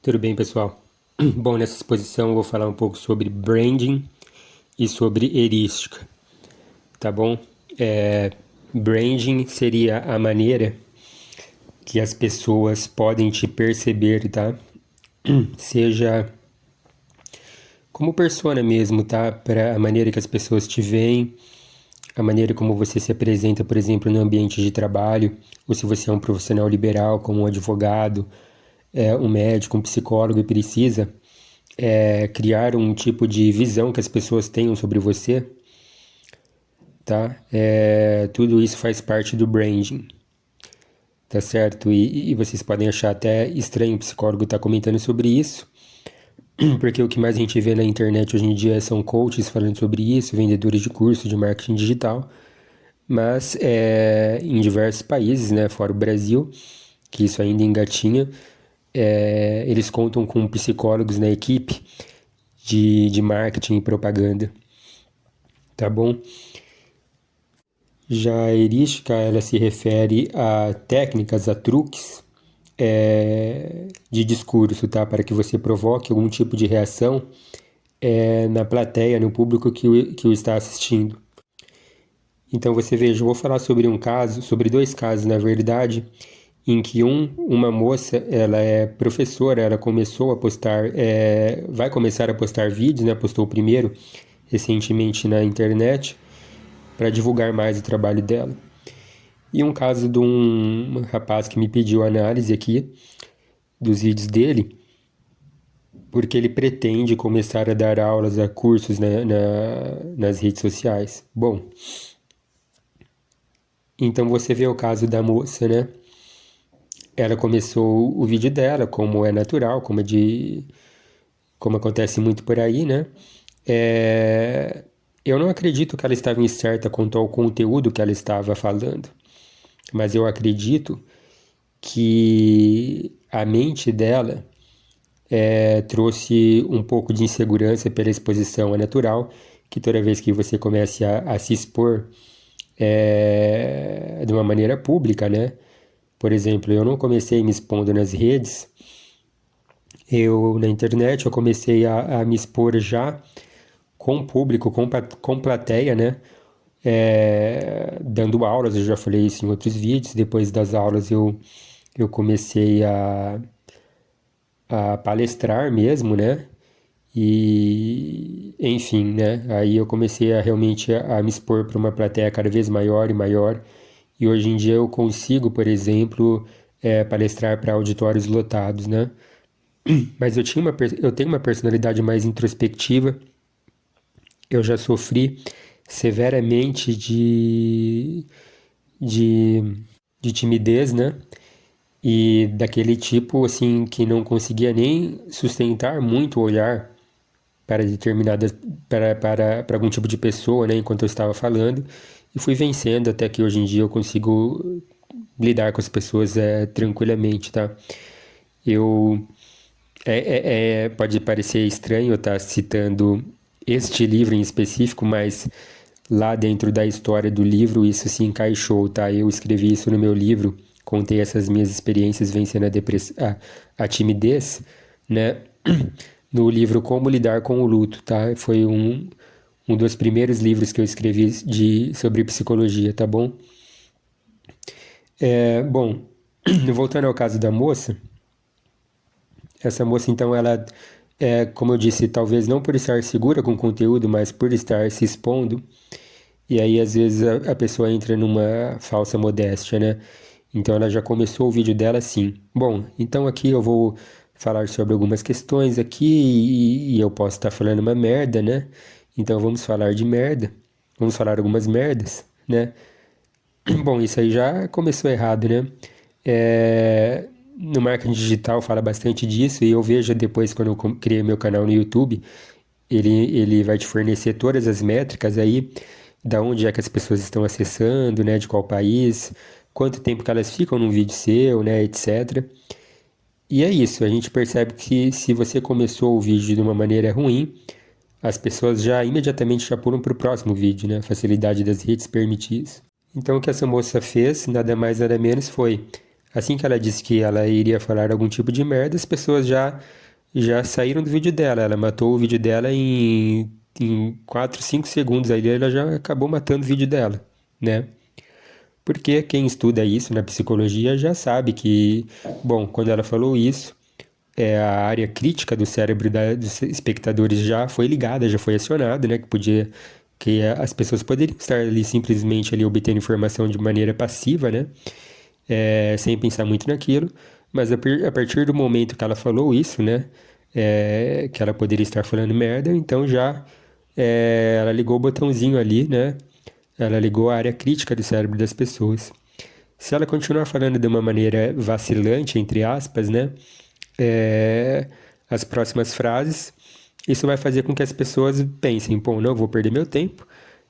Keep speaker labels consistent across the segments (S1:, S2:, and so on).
S1: Tudo bem, pessoal? Bom, nessa exposição eu vou falar um pouco sobre branding e sobre heurística, tá bom? Branding seria a maneira que as pessoas podem te perceber, tá? Seja como persona mesmo, tá? Para a maneira que as pessoas te veem, a maneira como você se apresenta, por exemplo, no ambiente de trabalho, ou se você é um profissional liberal, como um advogado, um médico, um psicólogo e precisa criar um tipo de visão que as pessoas tenham sobre você, tá? Tudo isso faz parte do branding, tá certo? E vocês podem achar até estranho o psicólogo estar comentando sobre isso, porque o que mais a gente vê na internet hoje em dia são coaches falando sobre isso, vendedores de curso de marketing digital, mas em diversos países, né, fora o Brasil, que isso ainda engatinha, eles contam com psicólogos na equipe de marketing e propaganda, tá bom? Já a heurística, ela se refere a técnicas, a truques de discurso, tá? Para que você provoque algum tipo de reação na plateia, no público que o está assistindo. Então você veja, eu vou falar sobre um caso, sobre dois casos, na verdade, em que uma moça, ela é professora, ela começou a postar, vai começar a postar vídeos, né? Postou o primeiro recentemente na internet para divulgar mais o trabalho dela. E um caso de um rapaz que me pediu análise aqui dos vídeos dele, porque ele pretende começar a dar aulas a cursos nas redes sociais. Bom, então você vê o caso da moça, né? Ela começou o vídeo dela, como é natural, como acontece muito por aí, né? Eu não acredito que ela estava incerta quanto ao conteúdo que ela estava falando, mas eu acredito que a mente dela trouxe um pouco de insegurança pela exposição. É natural que toda vez que você comece a se expor de uma maneira pública, né? Por exemplo, eu não comecei me expondo nas redes, na internet, eu comecei a me expor já com público, com plateia, né? Dando aulas, eu já falei isso em outros vídeos. Depois das aulas eu comecei a palestrar mesmo, né? E, enfim, né? Aí eu comecei a realmente a me expor para uma plateia cada vez maior e maior. E hoje em dia eu consigo, por exemplo, palestrar para auditórios lotados, né? Mas eu tenho uma personalidade mais introspectiva. Eu já sofri severamente de, de timidez, né? E daquele tipo, assim, que não conseguia nem sustentar muito o olhar para determinadas, para algum tipo de pessoa, né? Enquanto eu estava falando. E fui vencendo até que hoje em dia eu consigo lidar com as pessoas tranquilamente, tá? Eu pode parecer estranho eu estar citando este livro em específico, mas lá dentro da história do livro isso se encaixou, tá? Eu escrevi isso no meu livro, contei essas minhas experiências vencendo a timidez, né? No livro Como Lidar com o Luto, tá? Foi um dos primeiros livros que eu escrevi sobre psicologia, tá bom? Bom, voltando ao caso da moça, essa moça, então, ela, como eu disse, talvez não por estar segura com o conteúdo, mas por estar se expondo. E aí, às vezes, a pessoa entra numa falsa modéstia, né? Então, ela já começou o vídeo dela assim. Bom, então aqui eu vou falar sobre algumas questões aqui e eu posso estar falando uma merda, né? Então, vamos falar de merda. Vamos falar algumas merdas, né? Bom, isso aí já começou errado, né? No marketing digital fala bastante disso e eu vejo depois quando eu criei meu canal no YouTube, ele vai te fornecer todas as métricas aí, da onde é que as pessoas estão acessando, né, de qual país, quanto tempo que elas ficam num vídeo seu, né, etc. E é isso, a gente percebe que se você começou o vídeo de uma maneira ruim, as pessoas já imediatamente já pulam para o próximo vídeo, né? A facilidade das redes permite isso. Então o que essa moça fez, nada mais nada menos, foi Assim que ela disse que ela iria falar algum tipo de merda, as pessoas já saíram do vídeo dela. Ela matou o vídeo dela em 4, 5 segundos. Aí ela já acabou matando o vídeo dela, né? Porque quem estuda isso na psicologia já sabe que, bom, quando ela falou isso, a área crítica do cérebro dos espectadores já foi ligada, já foi acionada, né? Que as pessoas poderiam estar ali simplesmente ali obtendo informação de maneira passiva, né? Sem pensar muito naquilo, mas a partir do momento que ela falou isso, né? Que ela poderia estar falando merda, então ela ligou o botãozinho ali, né? Ela ligou a área crítica do cérebro das pessoas. Se ela continuar falando de uma maneira vacilante, entre aspas, né? As próximas frases, isso vai fazer com que as pessoas pensem, pô, não vou perder meu tempo,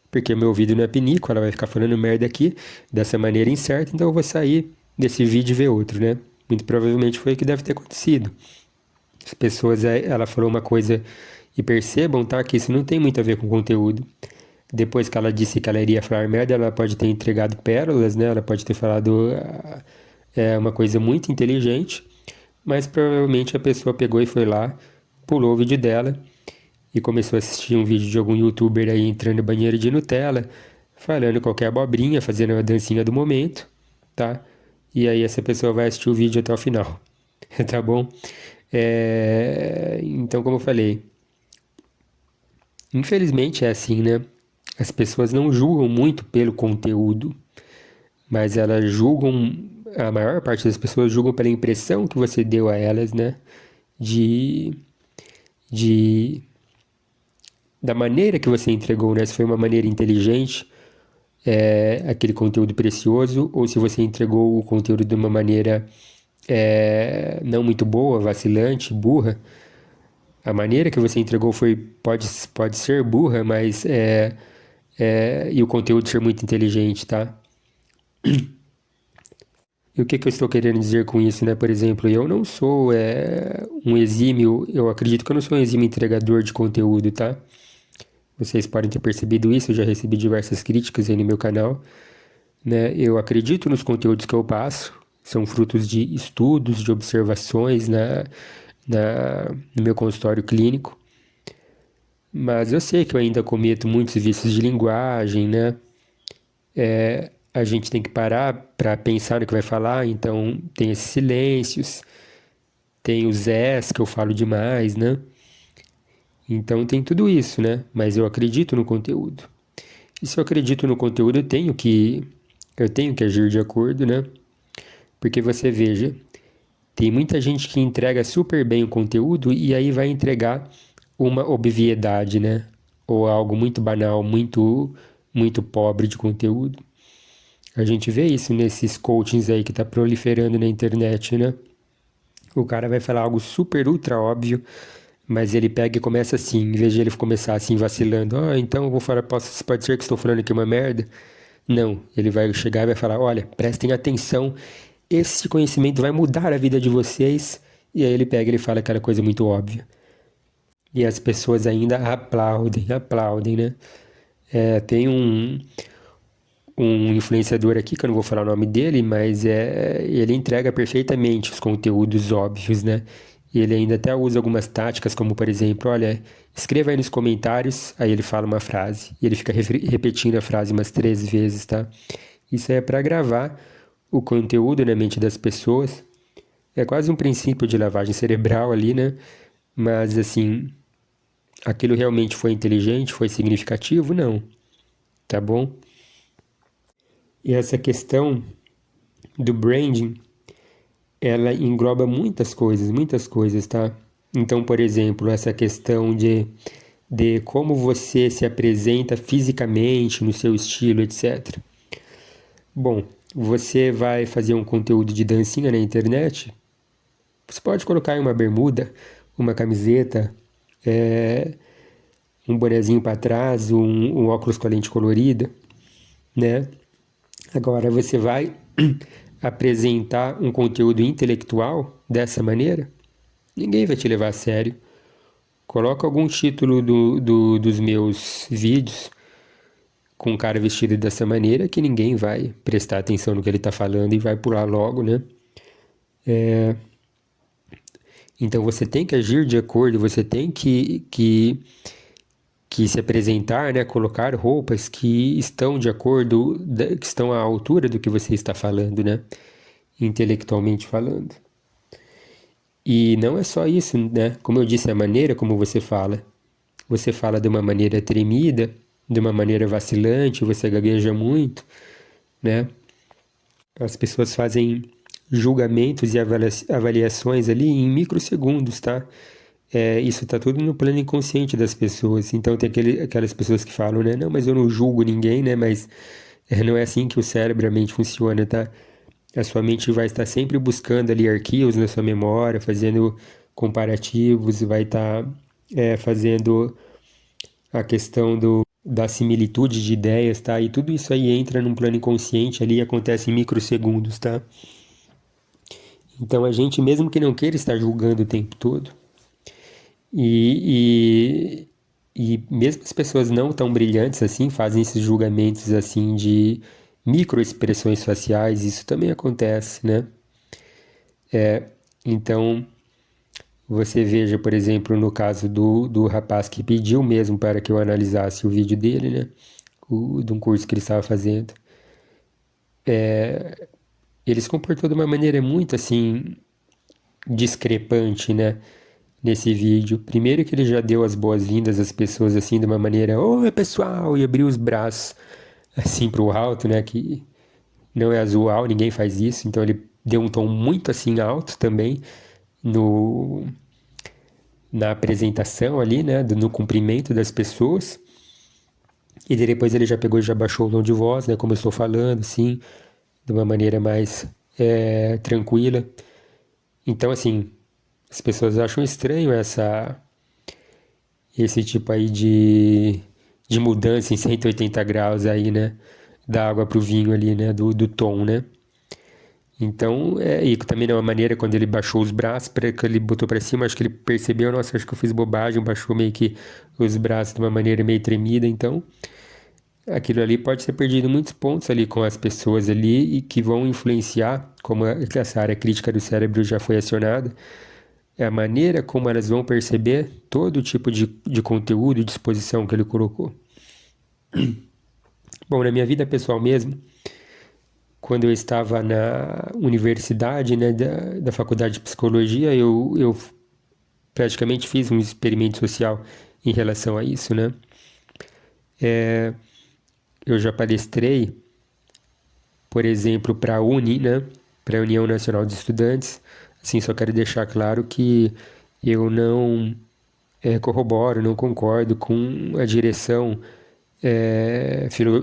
S1: porque meu ouvido não é pinico, ela vai ficar falando merda aqui dessa maneira incerta, então eu vou sair desse vídeo e ver outro, né? Muito provavelmente foi o que deve ter acontecido. As pessoas, ela falou uma coisa e percebam, tá, que isso não tem muito a ver com conteúdo. Depois que ela disse que ela iria falar merda, ela pode ter entregado pérolas, né? Ela pode ter falado uma coisa muito inteligente, mas provavelmente a pessoa pegou e foi lá, pulou o vídeo dela e começou a assistir um vídeo de algum youtuber aí entrando no banheiro de Nutella, falando qualquer abobrinha, fazendo a dancinha do momento, tá? E aí essa pessoa vai assistir o vídeo até o final, tá bom? Então, como eu falei, infelizmente é assim, né? As pessoas não julgam muito pelo conteúdo, mas elas julgam, a maior parte das pessoas julgam pela impressão que você deu a elas, né? De, de da maneira que você entregou, né? Se foi uma maneira inteligente, aquele conteúdo precioso, ou se você entregou o conteúdo de uma maneira não muito boa, vacilante, burra. A maneira que você entregou pode ser burra, mas e o conteúdo ser muito inteligente, tá? E o que eu estou querendo dizer com isso, né? Por exemplo, eu não sou um exímio, eu acredito que eu não sou um exímio entregador de conteúdo, tá? Vocês podem ter percebido isso, eu já recebi diversas críticas aí no meu canal, né? Eu acredito nos conteúdos que eu passo, são frutos de estudos, de observações no meu consultório clínico, mas eu sei que eu ainda cometo muitos vícios de linguagem, né? A gente tem que parar para pensar no que vai falar, então tem esses silêncios, tem os S que eu falo demais, né? Então tem tudo isso, né? Mas eu acredito no conteúdo. E se eu acredito no conteúdo, eu tenho que agir de acordo, né? Porque você veja, tem muita gente que entrega super bem o conteúdo e aí vai entregar uma obviedade, né? Ou algo muito banal, muito muito pobre de conteúdo. A gente vê isso nesses coachings aí que tá proliferando na internet, né? O cara vai falar algo super ultra óbvio, mas ele pega e começa assim, em vez de ele começar assim vacilando, então eu vou falar, pode ser que estou falando aqui uma merda. Não, ele vai chegar e vai falar, olha, prestem atenção, esse conhecimento vai mudar a vida de vocês. E aí ele pega e ele fala aquela coisa muito óbvia. E as pessoas ainda aplaudem, né? Tem um influenciador aqui, que eu não vou falar o nome dele, mas ele entrega perfeitamente os conteúdos óbvios, né? E ele ainda até usa algumas táticas, como por exemplo, olha, escreva aí nos comentários, aí ele fala uma frase, e ele fica repetindo a frase umas 3 vezes, tá? Isso é para gravar o conteúdo na mente das pessoas. É quase um princípio de lavagem cerebral ali, né? Mas assim, aquilo realmente foi inteligente, foi significativo? Não, tá bom? E essa questão do branding, ela engloba muitas coisas, tá? Então, por exemplo, essa questão de como você se apresenta fisicamente, no seu estilo, etc. Bom, você vai fazer um conteúdo de dancinha na internet, você pode colocar aí uma bermuda, uma camiseta, um bonezinho para trás, um óculos com a lente colorida, né? Agora, você vai apresentar um conteúdo intelectual dessa maneira? Ninguém vai te levar a sério. Coloca algum título dos meus vídeos com um cara vestido dessa maneira que ninguém vai prestar atenção no que ele está falando e vai pular logo, né? Então você tem que agir de acordo, você tem que se apresentar, né, colocar roupas que estão de acordo, que estão à altura do que você está falando, né, intelectualmente falando. E não é só isso, né? Como eu disse, a maneira como você fala. Você fala de uma maneira tremida, de uma maneira vacilante, você gagueja muito, né? As pessoas fazem julgamentos e avaliações ali em microsegundos, tá? Isso tá tudo no plano inconsciente das pessoas. Então tem aquelas pessoas que falam, né? Não, mas eu não julgo ninguém, né? Mas não é assim que o cérebro, a mente funciona, tá? A sua mente vai estar sempre buscando ali arquivos na sua memória, fazendo comparativos, vai estar fazendo a questão da similitude de ideias, tá? E tudo isso aí entra num plano inconsciente ali e acontece em microsegundos, tá? Então a gente, mesmo que não queira estar julgando o tempo todo, e mesmo as pessoas não tão brilhantes assim, fazem esses julgamentos assim de microexpressões faciais, isso também acontece, né? Então, você veja, por exemplo, no caso do rapaz que pediu mesmo para que eu analisasse o vídeo dele, né? De um curso que ele estava fazendo. Ele se comportou de uma maneira muito assim discrepante, né? Nesse vídeo. Primeiro que ele já deu as boas-vindas às pessoas assim de uma maneira, oi pessoal, e abriu os braços assim pro alto, né? Que não é usual, ninguém faz isso. Então ele deu um tom muito assim alto também no na apresentação ali, né? No cumprimento das pessoas. E depois ele já pegou e já baixou o tom de voz, né? Como eu estou falando, assim, de uma maneira mais tranquila. Então, assim, as pessoas acham estranho esse tipo aí de mudança em 180 graus aí, né? Da água pro vinho ali, né? Do tom, né? Então, e também de uma maneira, quando ele baixou os braços, para que ele botou para cima, acho que ele percebeu, nossa, acho que eu fiz bobagem, baixou meio que os braços de uma maneira meio tremida, então aquilo ali pode ser perdido muitos pontos ali com as pessoas ali e que vão influenciar, como essa área crítica do cérebro já foi acionada, é a maneira como elas vão perceber todo tipo de conteúdo e disposição que ele colocou. Bom, na minha vida pessoal mesmo, quando eu estava na universidade, né, da faculdade de psicologia, eu praticamente fiz um experimento social em relação a isso, né? Eu já palestrei, por exemplo, para a UNI, né, para a União Nacional de Estudantes. Assim, só quero deixar claro que eu não corroboro, não concordo com a direção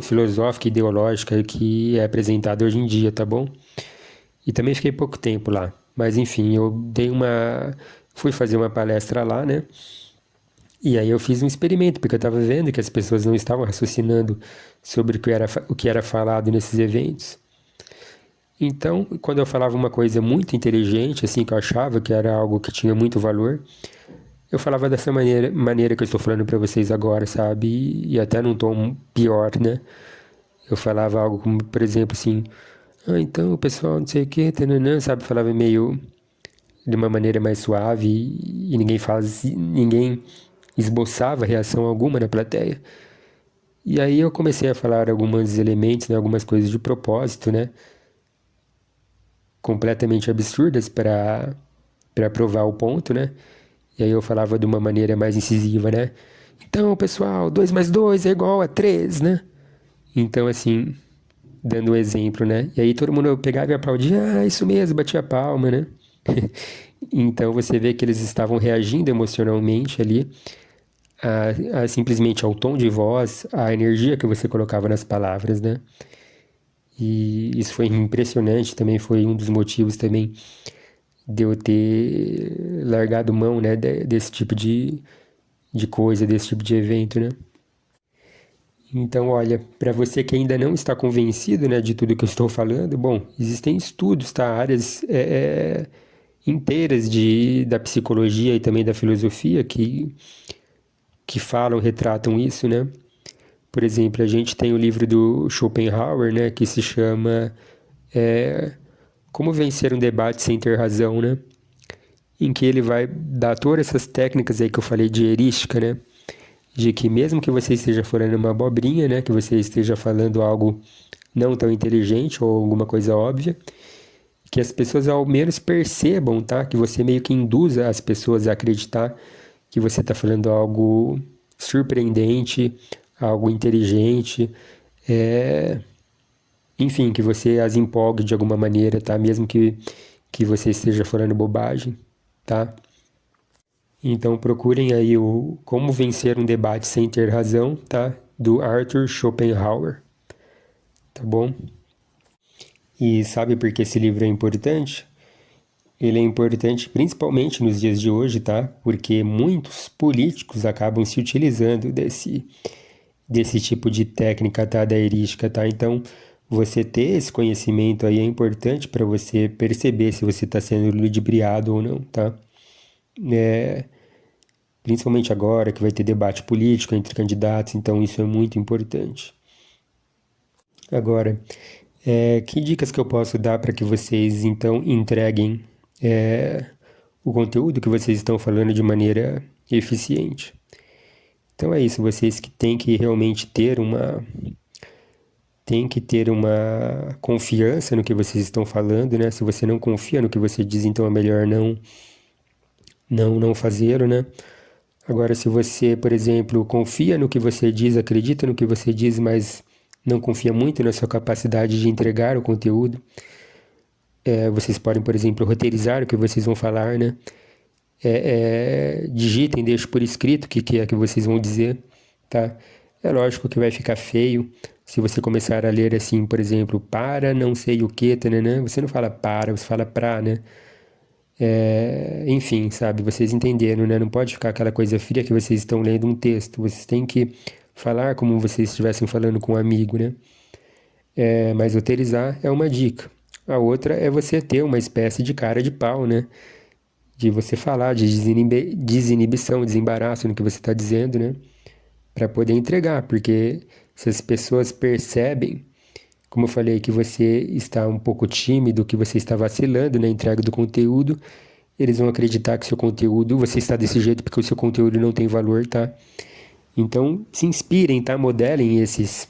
S1: filosófica e ideológica que é apresentada hoje em dia, tá bom? E também fiquei pouco tempo lá. Mas enfim, fui fazer uma palestra lá, né? E aí eu fiz um experimento, porque eu estava vendo que as pessoas não estavam raciocinando sobre o que era falado nesses eventos. Então, quando eu falava uma coisa muito inteligente, assim, que eu achava que era algo que tinha muito valor, eu falava dessa maneira que eu estou falando para vocês agora, sabe? E até num tom pior, né? Eu falava algo como, por exemplo, assim, então o pessoal não sei o que, tananã, sabe? Falava meio de uma maneira mais suave e ninguém esboçava reação alguma na plateia. E aí eu comecei a falar alguns elementos, né, algumas coisas de propósito, né? Completamente absurdas para provar o ponto, né? E aí eu falava de uma maneira mais incisiva, né? Então, pessoal, 2 mais 2 é igual a 3, né? Então, assim, dando um exemplo, né? E aí todo mundo pegava e aplaudia, isso mesmo, batia palma, né? Então você vê que eles estavam reagindo emocionalmente ali simplesmente ao tom de voz, à energia que você colocava nas palavras, né? E isso foi impressionante, também foi um dos motivos também de eu ter largado mão, né, desse tipo de coisa, desse tipo de evento, né? Então, olha, para você que ainda não está convencido, né, de tudo que eu estou falando, bom, existem estudos, tá? Áreas inteiras da psicologia e também da filosofia que falam, retratam isso, né? Por exemplo, a gente tem o livro do Schopenhauer, né, que se chama Como vencer um debate sem ter razão, né? Em que ele vai dar todas essas técnicas aí que eu falei de heurística, né? De que mesmo que você esteja falando uma abobrinha, né? Que você esteja falando algo não tão inteligente ou alguma coisa óbvia, que as pessoas ao menos percebam, tá? Que você meio que induza as pessoas a acreditar que você está falando algo surpreendente, algo inteligente, enfim, que você as empolgue de alguma maneira, tá? Mesmo que você esteja falando bobagem, tá? Então procurem aí o Como Vencer um Debate Sem Ter Razão, tá? Do Arthur Schopenhauer, tá bom? E sabe por que esse livro é importante? Ele é importante principalmente nos dias de hoje, tá? Porque muitos políticos acabam se utilizando desse tipo de técnica, tá? Da heurística, tá? Então, você ter esse conhecimento aí é importante para você perceber se você está sendo ludibriado ou não, tá? Principalmente agora que vai ter debate político entre candidatos, então isso é muito importante. Agora, que dicas que eu posso dar para que vocês então entreguem o conteúdo que vocês estão falando de maneira eficiente? Então é isso, vocês que têm que realmente ter uma confiança no que vocês estão falando, né? Se você não confia no que você diz, então é melhor não fazê-lo, né? Agora, se você, por exemplo, confia no que você diz, acredita no que você diz, mas não confia muito na sua capacidade de entregar o conteúdo, vocês podem, por exemplo, roteirizar o que vocês vão falar, né? Digitem, deixem por escrito o que é que vocês vão dizer, tá? É lógico que vai ficar feio se você começar a ler assim, por exemplo, para não sei o que, né? Você não fala para, você fala pra, né? Enfim, sabe, vocês entenderam, né? Não pode ficar aquela coisa fria que vocês estão lendo um texto. Vocês têm que falar como vocês estivessem falando com um amigo, né? Mas roteirizar é uma dica. A outra é você ter uma espécie de cara de pau, né? De você falar de desinibição, desembaraço no que você está dizendo, né? Para poder entregar, porque se as pessoas percebem, como eu falei, que você está um pouco tímido, que você está vacilando na entrega do conteúdo, eles vão acreditar que seu conteúdo, você está desse jeito porque o seu conteúdo não tem valor, tá? Então, se inspirem, tá? Modelem esses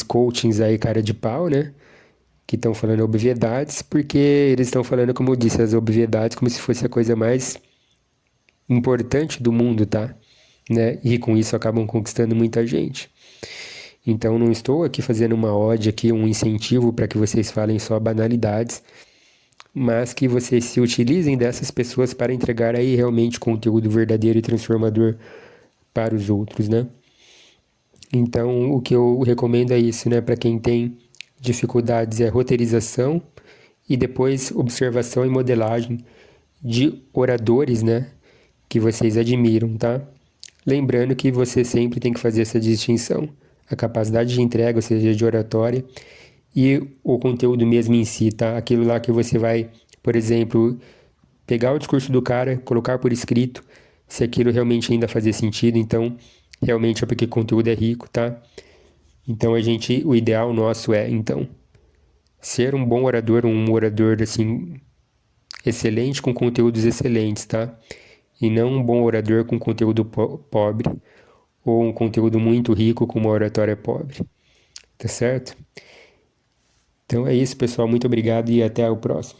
S1: coachings aí, cara de pau, né? Que estão falando obviedades, porque eles estão falando, como eu disse, as obviedades como se fosse a coisa mais importante do mundo, tá? Né? E com isso acabam conquistando muita gente. Então não estou aqui fazendo uma ode aqui, um incentivo para que vocês falem só banalidades, mas que vocês se utilizem dessas pessoas para entregar aí realmente conteúdo verdadeiro e transformador para os outros, né? Então o que eu recomendo é isso, né? Para quem tem dificuldades é roteirização e depois observação e modelagem de oradores, né? Que vocês admiram, tá? Lembrando que você sempre tem que fazer essa distinção. A capacidade de entrega, ou seja, de oratória, e o conteúdo mesmo em si, tá? Aquilo lá que você vai, por exemplo, pegar o discurso do cara, colocar por escrito, se aquilo realmente ainda fazer sentido, então, realmente é porque o conteúdo é rico, tá? Então, o ideal nosso é, então, ser um bom orador, um orador, assim, excelente com conteúdos excelentes, tá? E não um bom orador com conteúdo pobre, ou um conteúdo muito rico com uma oratória pobre, tá certo? Então é isso, pessoal. Muito obrigado e até o próximo.